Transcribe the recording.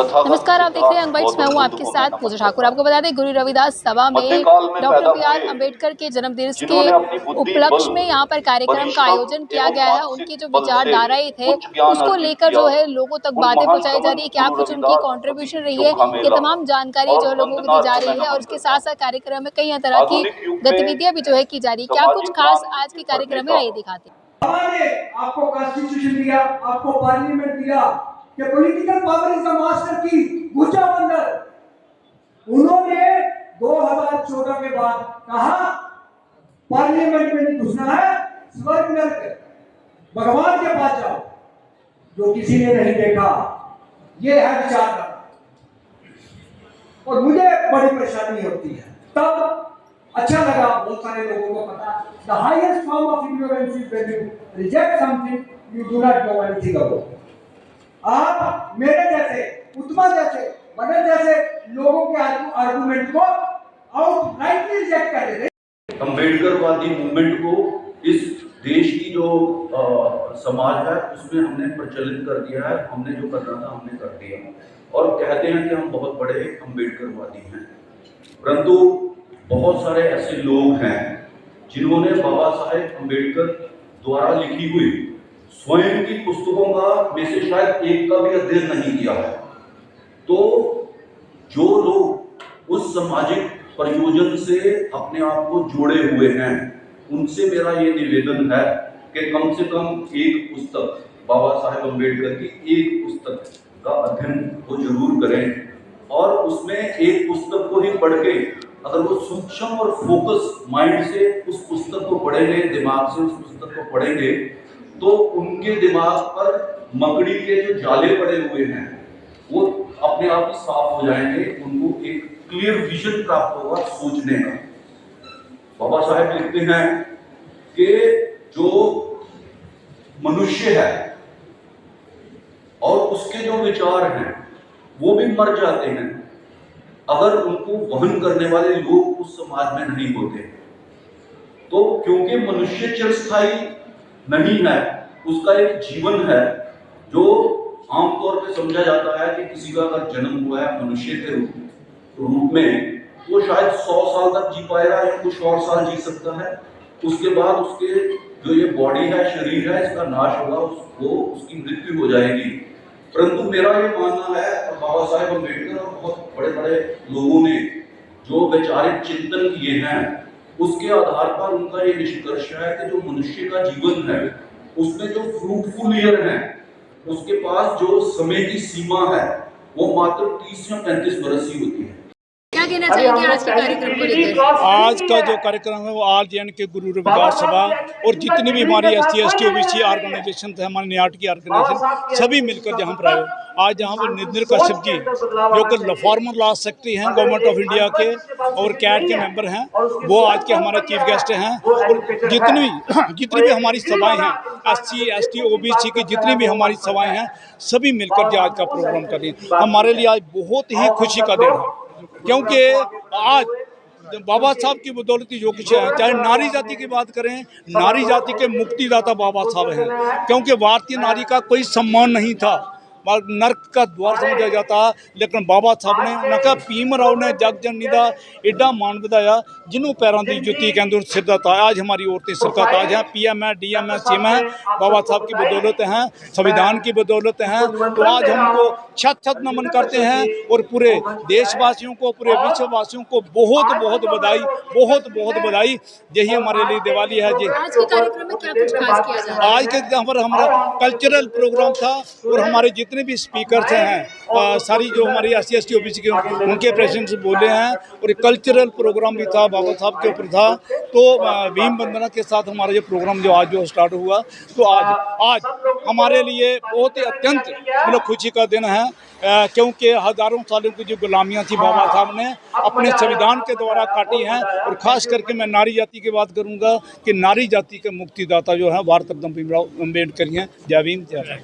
नमस्कार, आप देख रहे हैं अंग बाइट्स। मैं हूं आपके साथ पूजा ठाकुर। आपको बता दें, गुरु रविदास सभा में डॉक्टर बी.आर. अम्बेडकर के जन्मदिन के उपलक्ष्य में यहां पर कार्यक्रम का आयोजन किया गया है। उनकी जो विचारधाराएं थे उसको लेकर जो है लोगों तक बातें पहुंचाई जा रही है, क्या कुछ उनकी कंट्रीब्यूशन रही है, ये तमाम जानकारी जो है लोगों को दी जा रही है। और इसके साथ साथ कार्यक्रम में कई तरह की गतिविधियां भी जो है की जा रही है। क्या कुछ खास आज के कार्यक्रम में आइए दिखाते हैं। आपको कॉन्स्टिट्यूशन दिया, आपको पार्लियामेंट दिया कि political power is the master की गुज्जा बंदर। उन्होंने 2014 के बाद कहा पार्लियामेंट में नहीं घुसना है, स्वर्ग नरक भगवान के पास जाओ, जो किसी ने नहीं देखा। ये है विचारधारा और मुझे बड़ी परेशानी होती है। तब अच्छा लगा, बहुत सारे लोगों को पता the highest form of ignorance is when you reject something you do not know anything about. आप मेरे जैसे, उत्तमा जैसे, मदन जैसे लोगों के आर्गुमेंट को आउटराइटली रिजेक्ट कर देते। अम्बेडकरवादी मूवमेंट को इस देश की जो समाज है उसमें हमने प्रचलित कर दिया है। हमने जो करना था हमने कर दिया और कहते हैं कि हम बहुत बड़े अम्बेडकरवादी हैं, परंतु बहुत सारे ऐसे लोग हैं जिन्होंने बाबा साहेब अम्बेडकर द्वारा लिखी हुई स्वयं की पुस्तकों का में से शायद एक का भी अध्ययन नहीं किया है। तो जो लोग उस सामाजिक प्रयोजन से अपने आप को जोड़े हुए हैं उनसे मेरा ये निवेदन है कि कम से कम एक पुस्तक, बाबा साहेब अम्बेडकर की एक पुस्तक का अध्ययन को जरूर करें और उसमें एक पुस्तक को ही पढ़ के अगर वो सूक्ष्म और फोकस माइंड से उस पुस्तक को पढ़ेंगे, दिमाग से उस पुस्तक को पढ़ेंगे, तो उनके दिमाग पर मकड़ी के जो जाले पड़े हुए हैं वो अपने आप ही साफ हो जाएंगे। उनको एक क्लियर विजन प्राप्त होगा सोचने का। बाबा साहेब लिखते हैं कि जो मनुष्य है और उसके जो विचार हैं वो भी मर जाते हैं अगर उनको वहन करने वाले लोग उस समाज में नहीं होते। तो क्योंकि मनुष्य चिरस्थायी नहीं है, उसका एक जीवन है जो आमतौर पे समझा जाता है कि किसी का अगर जन्म हुआ है मनुष्य के रूप में वो शायद 100 साल तक जी पाएगा या कुछ और साल जी सकता है। उसके बाद उसके जो ये बॉडी है, शरीर है, इसका नाश होगा, उसकी मृत्यु हो जाएगी। परंतु मेरा ये मानना है और बाबा साहेब अम्बेडकर और बहुत बड़े बड़े लोगों ने जो वैचारिक चिंतन किए हैं उसके आधार पर उनका ये निष्कर्ष है कि जो मनुष्य का जीवन है उसमें जो फ्रूटफुल ईयर है उसके पास जो समय की सीमा है वो मात्र 30 या 35 बरस ही होती है। क्या कहना चाहिए आज के कार्यक्रम को लेकर? आज का जो कार्यक्रम है वो ऑल जे के गुरु रविदास सभा और जितनी भी हमारी SC ST OBC ऑर्गेनाइजेशन है, हमारे NIAT की ऑर्गेनाइजेशन, सभी मिलकर जहाँ पर आए। आज यहाँ पर नितिन कश्यप जी जो कि फॉर्मर लॉ सेक्रेटरी हैं गवर्नमेंट ऑफ इंडिया के और कैट के मेंबर हैं, वो आज के हमारे चीफ गेस्ट हैं। और जितनी भी हमारी सभाएं हैं SC ST OBC की जितनी भी हमारी सभाएं हैं सभी मिलकर जो आज का प्रोग्राम कर रही हैं, हमारे लिए आज बहुत ही खुशी का दिन है। क्योंकि आज बाबा साहब की बदौलत जो कुछ है, चाहे नारी जाति की बात करें, नारी जाति के मुक्तिदाता बाबा साहब हैं। क्योंकि भारतीय नारी का कोई सम्मान नहीं था, नरक का द्वार समझा जाता, लेकिन बाबा साहब ने उन्हें कहा भीम राव ने जग जननी दा एडा मान ਵਧਾਇਆ जिन्हों पैरों की जुत्ती कहते सिर का ताज। आज हमारी औरतें सिर का ताज है, PM है, DM है, CM है, बाबा साहब की बदौलत हैं, संविधान की बदौलत हैं। तो आज हमको छत नमन करते हैं और पूरे देशवासियों को, पूरे विश्ववासियों को बहुत बहुत बधाई, बहुत बहुत बधाई। यही हमारे लिए दिवाली है जी। आज के कार्यक्रम में क्या कुछ खास किया जा रहा है? आज के हमारा कल्चरल प्रोग्राम था और हमारे जितने भी स्पीकर्स हैं सारी जो हमारी SC ST OBC के उनके प्रेसिडेंट बोले हैं और कल्चरल प्रोग्राम भी था, बाबा साहब के ऊपर था। तो भीम वंदना के साथ हमारा ये प्रोग्राम जो आज स्टार्ट हुआ, तो आज हमारे लिए बहुत ही अत्यंत मतलब खुशी का दिन है। क्योंकि हज़ारों सालों की जो गुलामियाँ थी बाबा साहब ने अपने संविधान के द्वारा काटी हैं। और ख़ास करके मैं नारी जाति की बात करूँगा कि नारी जाति के मुक्तिदाता जो है भारत रत्न भीमराव अम्बेडकर हैं। जय भीम, जय भारत।